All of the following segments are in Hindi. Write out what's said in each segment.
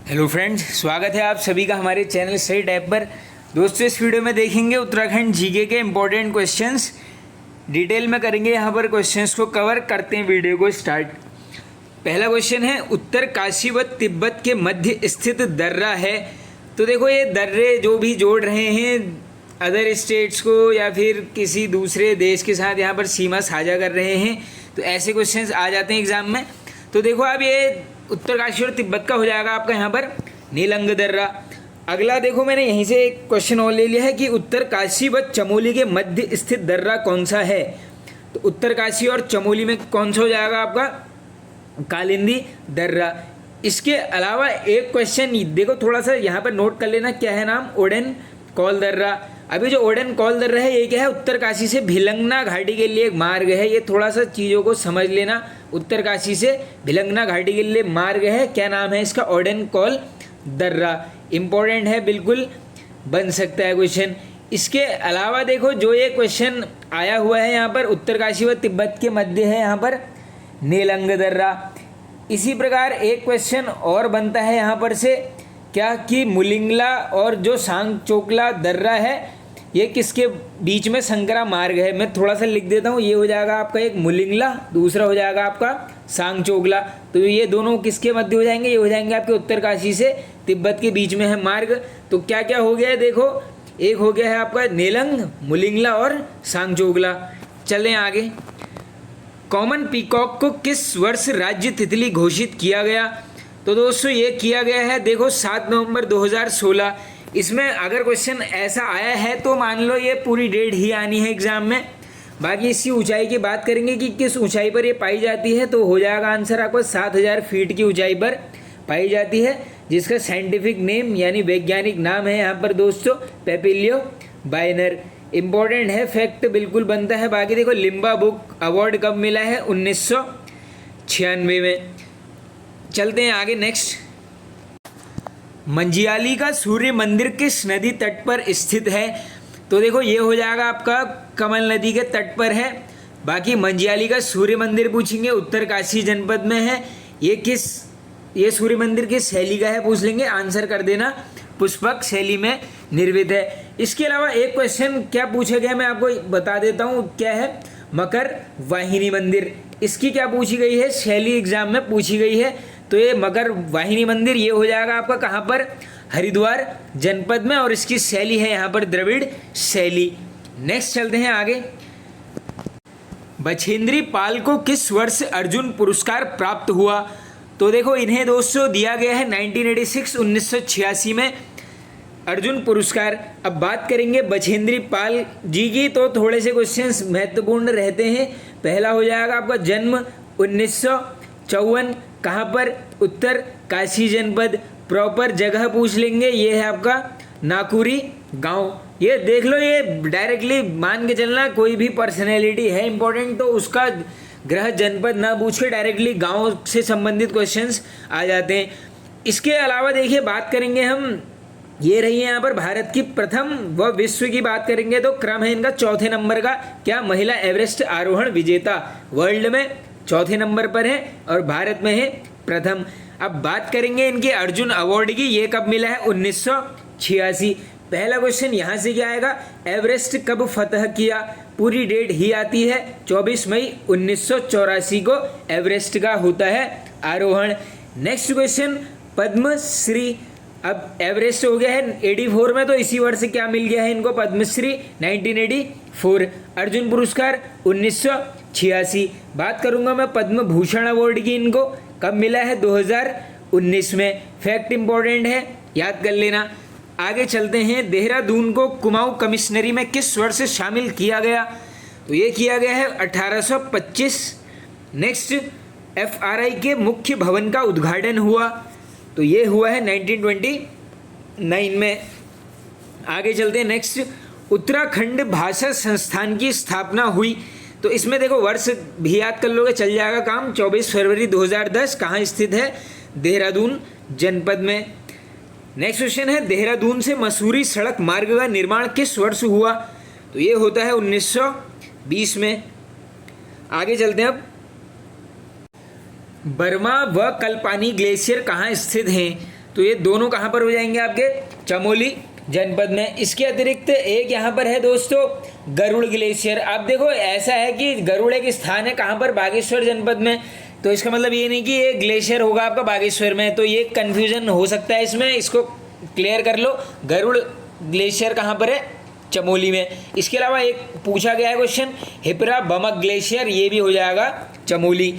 हेलो फ्रेंड्स, स्वागत है आप सभी का हमारे चैनल स्टडी टैब पर। दोस्तों, इस वीडियो में देखेंगे उत्तराखंड जीके के इम्पोर्टेंट क्वेश्चंस। डिटेल में करेंगे यहाँ पर क्वेश्चंस को कवर। करते हैं वीडियो को स्टार्ट। पहला क्वेश्चन है, उत्तर काशी व तिब्बत के मध्य स्थित दर्रा है। तो देखो, ये दर्रे जो भी जोड़ रहे हैं अदर स्टेट्स को या फिर किसी दूसरे देश के साथ यहाँ पर सीमा साझा कर रहे हैं, तो ऐसे क्वेश्चंस आ जाते हैं एग्जाम में। तो देखो, अब ये उत्तरकाशी और तिब्बत का हो जाएगा आपका यहाँ पर नीलंग दर्रा। अगला देखो, मैंने यहीं से एक क्वेश्चन और ले लिया है कि उत्तरकाशी व चमोली के मध्य स्थित दर्रा कौन सा है। तो उत्तरकाशी और चमोली में कौन सा हो जाएगा आपका कालिंदी दर्रा। इसके अलावा एक क्वेश्चन देखो, थोड़ा सा यहाँ पर नोट कर लेना, क्या है नाम, ओडेन कॉल दर्रा। अभी जो ओडेन कॉल दर्रा है, ये क्या है, उत्तरकाशी से भिलंगना घाटी के लिए एक मार्ग है। ये थोड़ा सा चीज़ों को समझ लेना, उत्तरकाशी से भिलंगना घाटी के लिए मार्ग है। क्या नाम है इसका, ओडेन कॉल दर्रा। इंपॉर्टेंट है, बिल्कुल बन सकता है क्वेश्चन। इसके अलावा देखो, जो ये क्वेश्चन आया हुआ है यहाँ पर, उत्तरकाशी व तिब्बत के मध्य है यहाँ पर नीलंग दर्रा। इसी प्रकार एक क्वेश्चन और बनता है यहाँ पर से, क्या कि मुलिंगला और जो सांगचोकला दर्रा है, ये किसके बीच में संकरा मार्ग है। मैं थोड़ा सा लिख देता हूँ, ये हो जाएगा आपका एक मुलिंगला, दूसरा हो जाएगा आपका सांगचोकला। तो ये दोनों किसके मध्य हो जाएंगे, ये हो जाएंगे आपके उत्तरकाशी से तिब्बत के बीच में है मार्ग। तो क्या क्या हो गया है देखो, एक हो गया है आपका नीलंग, मुलिंगला और सांगचोकला। चलें आगे। कॉमन पीकॉक को किस वर्ष राज्य तितली घोषित किया गया। तो दोस्तों, ये किया गया है देखो 7 नवंबर 2016। इसमें अगर क्वेश्चन ऐसा आया है तो मान लो ये पूरी डेट ही आनी है एग्जाम में। बाकी इसकी ऊंचाई की बात करेंगे कि किस ऊंचाई पर ये पाई जाती है, तो हो जाएगा आंसर आपको 7000 फीट की ऊंचाई पर पाई जाती है, जिसका साइंटिफिक नेम यानी वैज्ञानिक नाम है यहाँ पर दोस्तों पेपिलियो बाइनर। इंपॉर्टेंट है, फैक्ट बिल्कुल बनता है। बाकी देखो, लिम्बा बुक अवार्ड कब मिला है, 1996 में। चलते हैं आगे नेक्स्ट। मंजियाली का सूर्य मंदिर किस नदी तट पर स्थित है। तो देखो, ये हो जाएगा आपका कमल नदी के तट पर है। बाकी मंजियाली का सूर्य मंदिर पूछेंगे, उत्तरकाशी जनपद में है। ये सूर्य मंदिर किस शैली का है पूछ लेंगे, आंसर कर देना, पुष्पक शैली में निर्मित है। इसके अलावा एक क्वेश्चन क्या पूछा गया मैं आपको बता देता हूँ, क्या है, मकर वाहिनी मंदिर। इसकी क्या पूछी गई है, शैली एग्जाम में पूछी गई है। तो ये मकर वाहिनी मंदिर ये हो जाएगा आपका कहाँ पर, हरिद्वार जनपद में, और इसकी शैली है यहाँ पर द्रविड़ शैली। नेक्स्ट चलते हैं आगे। बछेंद्री पाल को किस वर्ष अर्जुन पुरस्कार प्राप्त हुआ। तो देखो, इन्हें दोस्तों दिया गया है 1986 में अर्जुन पुरस्कार। अब बात करेंगे बछेंद्री पाल जी की, तो थोड़े से क्वेश्चंस महत्वपूर्ण रहते हैं। पहला हो जाएगा आपका जन्म 1954, कहाँ पर, उत्तर काशी जनपद। प्रॉपर जगह पूछ लेंगे, ये है आपका नाकुरी गांव। ये देख लो, ये डायरेक्टली मान के चलना, कोई भी पर्सनैलिटी है इंपॉर्टेंट तो उसका ग्रह जनपद ना पूछ के डायरेक्टली गांव से संबंधित क्वेश्चंस आ जाते हैं। इसके अलावा देखिए, बात करेंगे हम, ये रही है यहाँ पर भारत की प्रथम व विश्व की बात करेंगे तो क्रम है इनका चौथे नंबर का, क्या, महिला एवरेस्ट आरोहण विजेता, वर्ल्ड में चौथे नंबर पर है और भारत में है प्रथम। अब बात करेंगे इनके अर्जुन अवार्ड की, ये कब मिला है, 1986। पहला क्वेश्चन यहाँ से क्या आएगा, एवरेस्ट कब फतह किया। पूरी डेट ही आती है 24 मई 1984 को एवरेस्ट का होता है आरोहण। Next question, Padmashri. अब एवरेस्ट हो गया है 84 में, तो इसी वर्ष क्या मिल गया है इनको, पद्मश्री 1984। अर्जुन पुरस्कार 1986। बात करूंगा मैं पद्म भूषण अवार्ड की, इनको कब मिला है, 2019 में। फैक्ट इंपॉर्टेंट है, याद कर लेना। आगे चलते हैं। देहरादून को कुमाऊं कमिश्नरी में किस वर्ष शामिल किया गया। तो ये किया गया है 1825। नेक्स्ट, FRI के मुख्य भवन का उद्घाटन हुआ, तो ये हुआ है 1929 में। आगे चलते हैं नेक्स्ट। उत्तराखंड भाषा संस्थान की स्थापना हुई, तो इसमें देखो वर्ष भी याद कर लोगे, चल जाएगा काम। 24 फरवरी 2010। कहाँ स्थित है, देहरादून जनपद में। नेक्स्ट क्वेश्चन है, देहरादून से मसूरी सड़क मार्ग का निर्माण किस वर्ष हुआ। तो ये होता है 1920 में। आगे चलते हैं अब। बर्मा व कल्पानी ग्लेशियर कहाँ स्थित हैं। तो ये दोनों कहाँ पर हो जाएंगे आपके चमोली जनपद में। इसके अतिरिक्त एक यहाँ पर है दोस्तों गरुड़ ग्लेशियर। अब देखो ऐसा है कि गरुड़ एक स्थान है कहाँ पर, बागेश्वर जनपद में, तो इसका मतलब ये नहीं कि ये ग्लेशियर होगा आपका बागेश्वर में, तो ये कन्फ्यूजन हो सकता है इसमें, इसको क्लियर कर लो। गरुड़ ग्लेशियर कहाँ पर है, चमोली में। इसके अलावा एक पूछा गया है क्वेश्चन हिपरा बमक ग्लेशियर, ये भी हो जाएगा चमोली।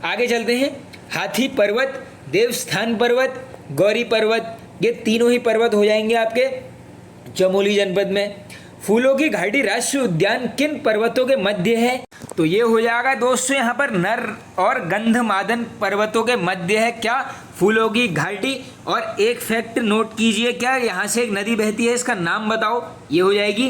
आगे चलते हैं, हाथी पर्वत, देवस्थान पर्वत, गौरी पर्वत, ये तीनों ही पर्वत हो जाएंगे आपके चमोली जनपद में। फूलों की घाटी राष्ट्रीय उद्यान किन पर्वतों के मध्य है, तो ये हो जाएगा दोस्तों यहाँ पर नर और गंधमादन पर्वतों के मध्य है क्या, फूलों की घाटी। और एक फैक्ट नोट कीजिए, क्या यहाँ से एक नदी बहती है, इसका नाम बताओ, ये हो जाएगी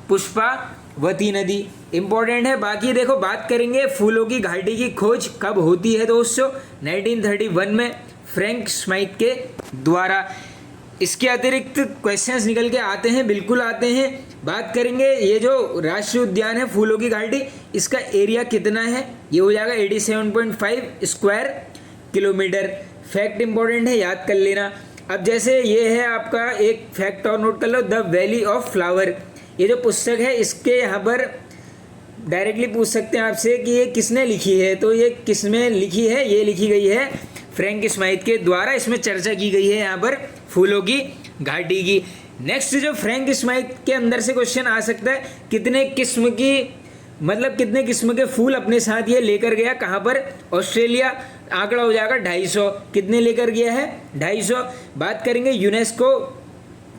पुष्पावती नदी, इंपॉर्टेंट है। बाकी देखो बात करेंगे फूलों की घाटी की खोज कब होती है दोस्तों, 1931 में फ्रैंक स्माइथ के द्वारा। इसके अतिरिक्त क्वेश्चंस निकल के आते हैं, बिल्कुल आते हैं। बात करेंगे ये जो राष्ट्रीय उद्यान है फूलों की घाटी, इसका एरिया कितना है, ये हो जाएगा 87.5 स्क्वायर किलोमीटर। फैक्ट इंपॉर्टेंट है, याद कर लेना। अब जैसे ये है आपका एक फैक्ट और नोट कर लो, द वैली ऑफ फ्लावर, ये जो पुस्तक है इसके यहाँ पर डायरेक्टली पूछ सकते हैं आपसे कि ये किसने लिखी है, तो ये किसमें लिखी है, ये लिखी गई है फ्रैंक स्माइथ के द्वारा। इसमें चर्चा की गई है यहाँ पर फूलों की घाटी की। नेक्स्ट जो फ्रैंक स्माइथ के अंदर से क्वेश्चन आ सकता है, कितने किस्म की मतलब कितने किस्म के फूल अपने साथ ये लेकर गया, कहाँ पर, ऑस्ट्रेलिया, आंकड़ा हो जाएगा 250। कितने लेकर गया है, 250। बात करेंगे यूनेस्को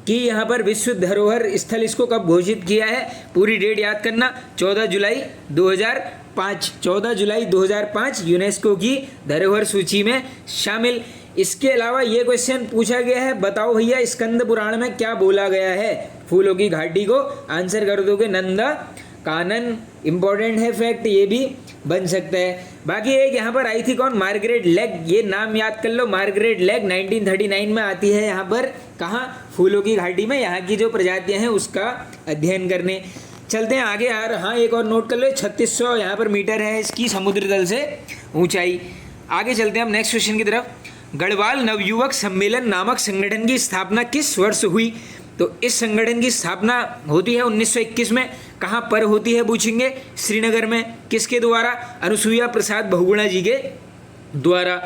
की यहाँ पर विश्व धरोहर स्थल इसको कब घोषित किया है, पूरी डेट याद करना, 14 जुलाई 2005, 14 जुलाई 2005 यूनेस्को की धरोहर सूची में शामिल। इसके अलावा ये क्वेश्चन पूछा गया है, बताओ भैया स्कंद पुराण में क्या बोला गया है फूलों की घाटी को, आंसर कर दोगे नंदा कानन, इंपॉर्टेंट है फैक्ट, ये भी बन सकता है। बाकी एक यहाँ पर आई थी कौन, मार्गरेट लेग, ये नाम याद कर लो, मार्गरेट लेग 1939 में आती है यहाँ पर, कहाँ, फूलों की घाटी में, यहाँ की जो प्रजातियाँ हैं उसका अध्ययन करने। चलते हैं आगे यार, हाँ एक और नोट कर लो, 3600 यहाँ पर मीटर है इसकी समुद्र तल से ऊंचाई। आगे चलते हैं हम नेक्स्ट क्वेश्चन की तरफ। गढ़वाल नवयुवक सम्मेलन नामक संगठन की स्थापना किस वर्ष हुई, तो इस संगठन की स्थापना होती है 1921 में, कहाँ पर होती है पूछेंगे, श्रीनगर में, किसके द्वारा, अनुसुईया प्रसाद बहुगुणा जी के द्वारा।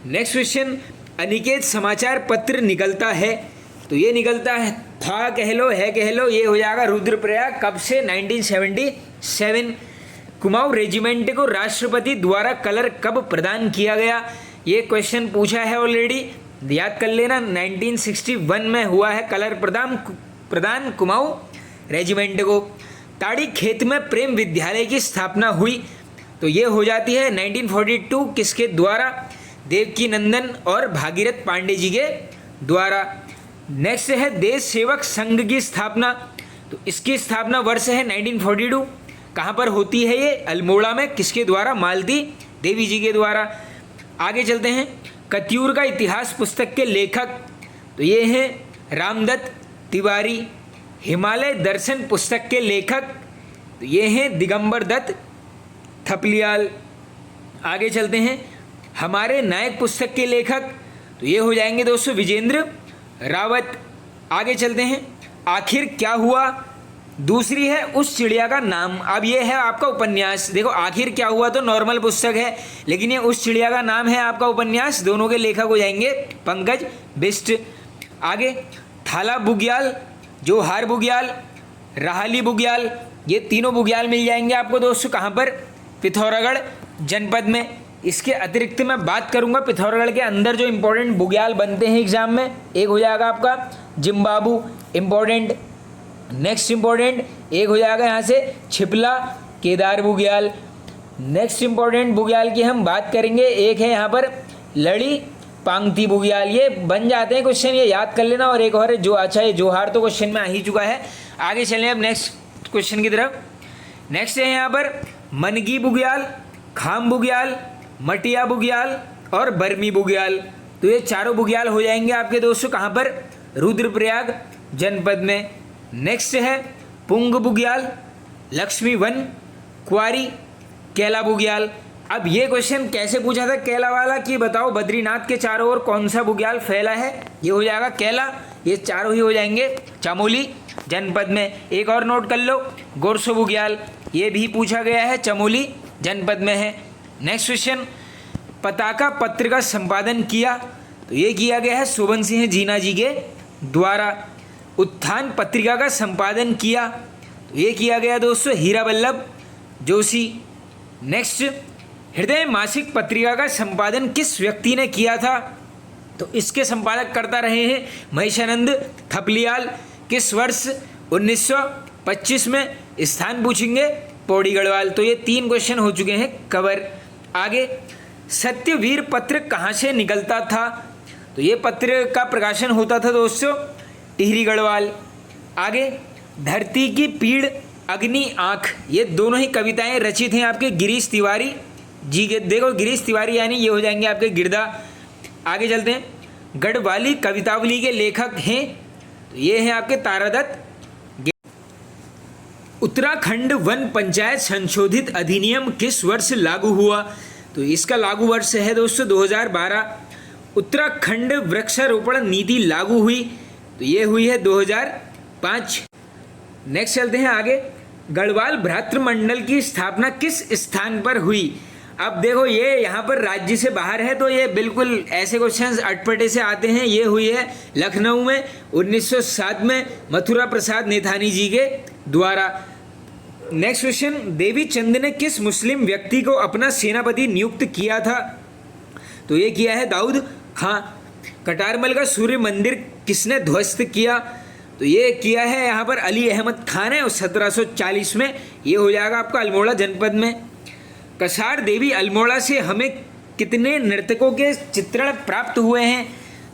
नेक्स्ट क्वेश्चन, अनिकेत समाचार पत्र निकलता है, तो ये निकलता है था कह लो, है कह लो, ये हो जाएगा रुद्रप्रयाग, कब से, 1977। कुमाऊं रेजिमेंट को राष्ट्रपति द्वारा कलर कब प्रदान किया गया, ये क्वेश्चन पूछा है ऑलरेडी, याद कर लेना, 1961 में हुआ है कलर प्रदान कुमाऊं रेजिमेंट को। ताड़ी खेत में प्रेम विद्यालय की स्थापना हुई, तो ये हो जाती है 1942, किसके द्वारा, देवकी नंदन और भागीरथ पांडे जी के द्वारा। नेक्स्ट है देश सेवक संघ की स्थापना, तो इसकी स्थापना वर्ष है 1942, कहाँ पर होती है ये, अल्मोड़ा में, किसके द्वारा, मालती देवी जी के द्वारा। आगे चलते हैं, कत्यूर का इतिहास पुस्तक के लेखक, तो ये हैं रामदत्त तिवारी। हिमालय दर्शन पुस्तक के लेखक, तो ये हैं दिगंबर दत्त थपलियाल। आगे चलते हैं, हमारे नायक पुस्तक के लेखक, तो ये हो जाएंगे दोस्तों विजेंद्र रावत। आगे चलते हैं, आखिर क्या हुआ, दूसरी है उस चिड़िया का नाम। अब ये है आपका उपन्यास, देखो आखिर क्या हुआ तो नॉर्मल पुस्तक है, लेकिन ये उस चिड़िया का नाम है आपका उपन्यास, दोनों के लेखक हो जाएंगे पंकज बिष्ट। आगे थाला बुग्याल, जोहार बुग्याल, राहली बुग्याल, ये तीनों बुग्याल मिल जाएंगे आपको दोस्तों, कहाँ पर, पिथौरागढ़ जनपद में। इसके अतिरिक्त मैं बात करूँगा पिथौरागढ़ के अंदर जो इंपॉर्टेंट बुग्याल बनते हैं एग्जाम में, एक हो जाएगा आपका जिम्बाबू, इंपॉर्टेंट। नेक्स्ट इंपॉर्टेंट एक हो जाएगा यहाँ से छिपला केदार बुग्याल। नेक्स्ट इंपॉर्टेंट बुग्याल की हम बात करेंगे, एक है यहाँ पर लड़ी पांगती बुग्याल, ये बन जाते हैं क्वेश्चन, ये याद कर लेना। और एक और है जो, अच्छा ये जोहार तो क्वेश्चन में आ ही चुका है। आगे चलें अब नेक्स्ट क्वेश्चन की तरफ। नेक्स्ट है यहाँ पर मनगी बुग्याल, खाम बुग्याल, मटिया बुग्याल और बर्मी बुग्याल, तो ये चारों बुग्याल हो जाएंगे आपके दोस्तों, कहाँ पर, रुद्रप्रयाग जनपद में। नेक्स्ट है पुंग बुग्याल, लक्ष्मी वन, क्वारी, कैला बुग्याल। अब ये क्वेश्चन कैसे पूछा था कैला वाला कि बताओ बद्रीनाथ के चारों ओर कौन सा बुग्याल फैला है, ये हो जाएगा कैला, ये चारों ही हो जाएंगे चमोली जनपद में। एक और नोट कर लो, गोरसो बुग्याल, ये भी पूछा गया है, चमोली जनपद में है। नेक्स्ट क्वेश्चन, पताका पत्र का संपादन किया, तो ये किया गया है शोभन सिंह जीना जी के द्वारा। उत्थान पत्रिका का संपादन किया, तो ये किया गया दोस्तों हीरा वल्लभ जोशी। नेक्स्ट, हृदय मासिक पत्रिका का संपादन किस व्यक्ति ने किया था, तो इसके संपादक करता रहे हैं महेशानंद थपलियाल। किस वर्ष, 1925 में। स्थान पूछेंगे पौड़ी गढ़वाल। तो ये 3 क्वेश्चन हो चुके हैं कवर। आगे, सत्यवीर पत्र कहाँ से निकलता था, तो ये पत्र का प्रकाशन होता था दोस्तों टिहरी गढ़वाल। आगे, धरती की पीड़, अग्नि आँख, ये दोनों ही कविताएं रचित हैं आपके गिरीश तिवारी जी के। देखो गिरीश तिवारी यानी ये हो जाएंगे आपके गिरदा। आगे चलते हैं, गढ़वाली कवितावली के लेखक हैं, तो ये हैं आपके तारादत्त। उत्तराखंड वन पंचायत संशोधित अधिनियम किस वर्ष लागू हुआ, तो इसका लागू वर्ष है दोस्तों 2012। उत्तराखंड वृक्षारोपण नीति लागू हुई, तो ये हुई है 2005। नेक्स्ट चलते हैं आगे, गढ़वाल भ्रातृमंडल की स्थापना किस स्थान पर हुई। अब देखो ये यहाँ पर राज्य से बाहर है, तो ये बिल्कुल ऐसे क्वेश्चंस अटपटे से आते हैं। ये हुई है लखनऊ में 1907 में मथुरा प्रसाद नेथानी जी के द्वारा। नेक्स्ट क्वेश्चन, देवी चंद ने किस मुस्लिम व्यक्ति को अपना सेनापति नियुक्त किया था, तो ये किया है दाऊद खां। कटारमल का सूर्य मंदिर किसने ध्वस्त किया, तो ये किया है यहाँ पर अली अहमद खान है 1740 में। ये हो जाएगा आपका अल्मोड़ा जनपद में। कसार देवी अल्मोड़ा से हमें कितने नर्तकों के चित्रण प्राप्त हुए हैं,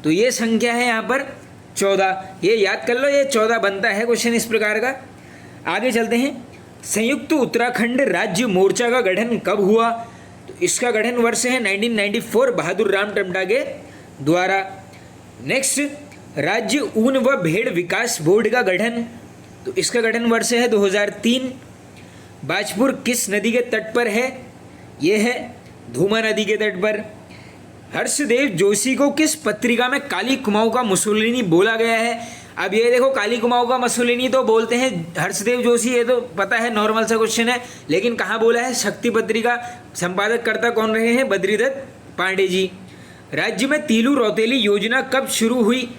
तो ये संख्या है यहाँ पर 14। ये याद कर लो, ये 14 बनता है क्वेश्चन इस प्रकार का। आगे चलते हैं, संयुक्त उत्तराखंड राज्य मोर्चा का गठन कब हुआ, तो इसका गठन वर्ष है 1994 बहादुर राम टमटा के द्वारा। नेक्स्ट, राज्य ऊन व भेड़ विकास बोर्ड का गठन, तो इसका गठन वर्ष है 2003। बाजपुर किस नदी के तट पर है, ये है धूमा नदी के तट पर। हर्षदेव जोशी को किस पत्रिका में काली कुमाऊं का मुसोलिनी बोला गया है। अब ये देखो, काली कुमाऊं का मुसोलिनी तो बोलते हैं हर्षदेव जोशी, ये तो पता है, नॉर्मल सा क्वेश्चन है, लेकिन कहाँ बोला है, शक्ति पत्रिका। संपादक कर्ता कौन रहे हैं, बद्रीदत्त पांडे जी। राज्य में तीलू रौतेली योजना कब शुरू हुई,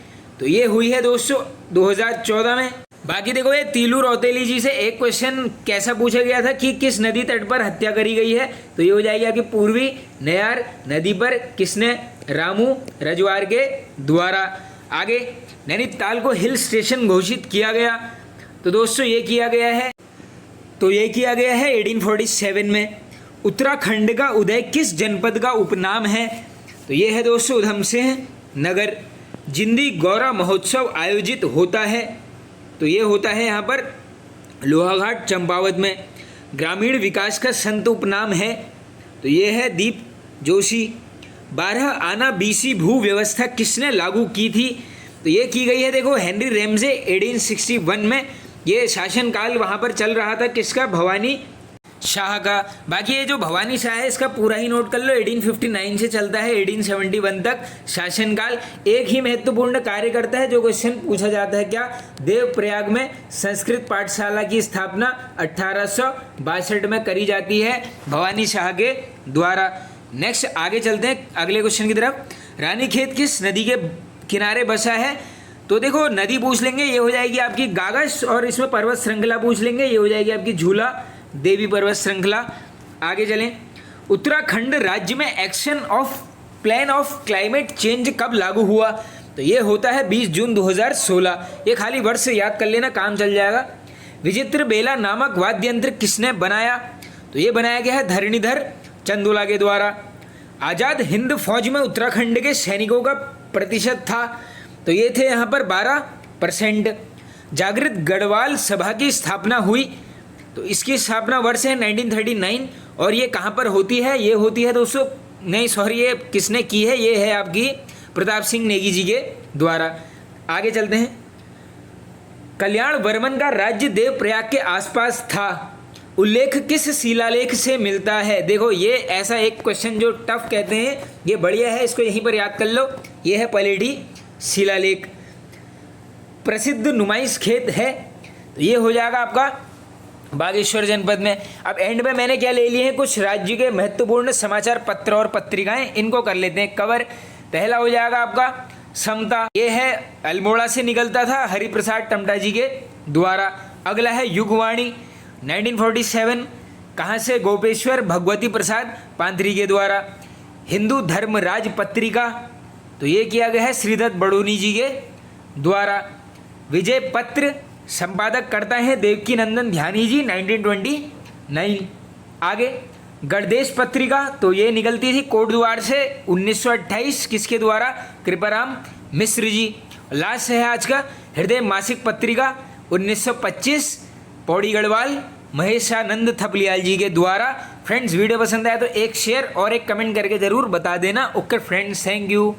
तो ये हुई है दोस्तों 2014 में। बाकी देखो, ये तीलू रौतेली जी से एक क्वेश्चन कैसा पूछा गया था कि किस नदी तट पर हत्या करी गई है, तो ये हो जाएगी आपकी पूर्वी नयार नदी पर। किसने, रामू रजवार के द्वारा। आगे, नैनीताल को हिल स्टेशन घोषित किया गया, तो दोस्तों ये किया गया है 1847 में। उत्तराखंड का उदय किस जनपद का उपनाम है, तो ये है दोस्तों उधम सिंह नगर। जिंदी गौरा महोत्सव आयोजित होता है, तो ये होता है यहाँ पर लोहाघाट चंपावत में। ग्रामीण विकास का संत उपनाम है, तो ये है दीप जोशी। 12 आना बीसी भू व्यवस्था किसने लागू की थी, तो ये की गई है देखो हेनरी रेमजे 1861 में। ये शासनकाल वहाँ पर चल रहा था किसका, भवानी शाह का। बाकी ये जो भवानी शाह है इसका पूरा ही नोट कर लो, 1859 से चलता है 1871 तक शासनकाल। एक ही महत्वपूर्ण कार्य करता है जो क्वेश्चन पूछा जाता है, क्या, देवप्रयाग में संस्कृत पाठशाला की स्थापना 1862 में करी जाती है भवानी शाह के द्वारा। नेक्स्ट आगे चलते हैं अगले क्वेश्चन की तरफ। रानीखेत किस नदी के किनारे बसा है, तो देखो नदी पूछ लेंगे, ये हो जाएगी आपकी गागस, और इसमें पर्वत श्रृंखला पूछ लेंगे, ये हो जाएगी आपकी झूला देवी पर्वत श्रृंखला। आगे चलें, उत्तराखंड राज्य में action of plan of climate change कब लागू हुआ, तो ये होता है 20 जून 2016। ये खाली वर्ष से याद कर लेना, काम चल जाएगा। विचित्र बेला नामक वाद्य यंत्र किसने बनाया, तो ये बनाया गया है धरणीधर चंदोला के द्वारा। आज़ाद हिंद फौज में उत्तराखंड के सैनिकों का प्रतिशत था, तो ये थे यहाँ पर 12%। जागृत गढ़वाल सभा की स्थापना हुई, तो इसकी स्थापना वर्ष है 1939, और ये कहाँ पर होती है, ये होती है दोस्तों, नहीं सॉरी, ये किसने की है, ये है आपकी प्रताप सिंह नेगी जी के द्वारा। आगे चलते हैं, कल्याण वर्मन का राज्य देवप्रयाग के आसपास था, उल्लेख किस शिलालेख से मिलता है? देखो ये ऐसा एक क्वेश्चन जो टफ कहते हैं, ये बढ़िया है, इसको यहीं पर याद कर लो। ये है पलेठी शिलालेख। प्रसिद्ध नुमाइश खेत है, तो ये हो जाएगा आपका बागेश्वर जनपद में। अब एंड में मैंने क्या ले लिए हैं, कुछ राज्य के महत्वपूर्ण समाचार पत्र और पत्रिकाएं, इनको कर लेते हैं कवर। पहला हो जाएगा आपका समता, ये है अल्मोड़ा से निकलता था हरिप्रसाद टमटा जी के द्वारा। अगला है युगवाणी 1947, कहाँ से? गोपेश्वर भगवती प्रसाद पांथरी के द्वारा। हिंदू धर्मराज पत्रिका, तो ये किया गया है श्रीदत्त बड़ोनी जी के द्वारा। विजय पत्र संपादक करता है देवकी नंदन ध्यानी जी 1929। आगे गणदेश पत्रिका, तो ये निकलती थी कोटद्वार से 1928, किसके द्वारा? कृपाराम मिश्र जी। लास्ट है आज का हृदय मासिक पत्रिका 1925, पौड़ी गढ़वाल महेशानंद थपलियाल जी के द्वारा। फ्रेंड्स वीडियो पसंद आया तो एक शेयर और एक कमेंट करके ज़रूर बता देना। Okay friends, thank you.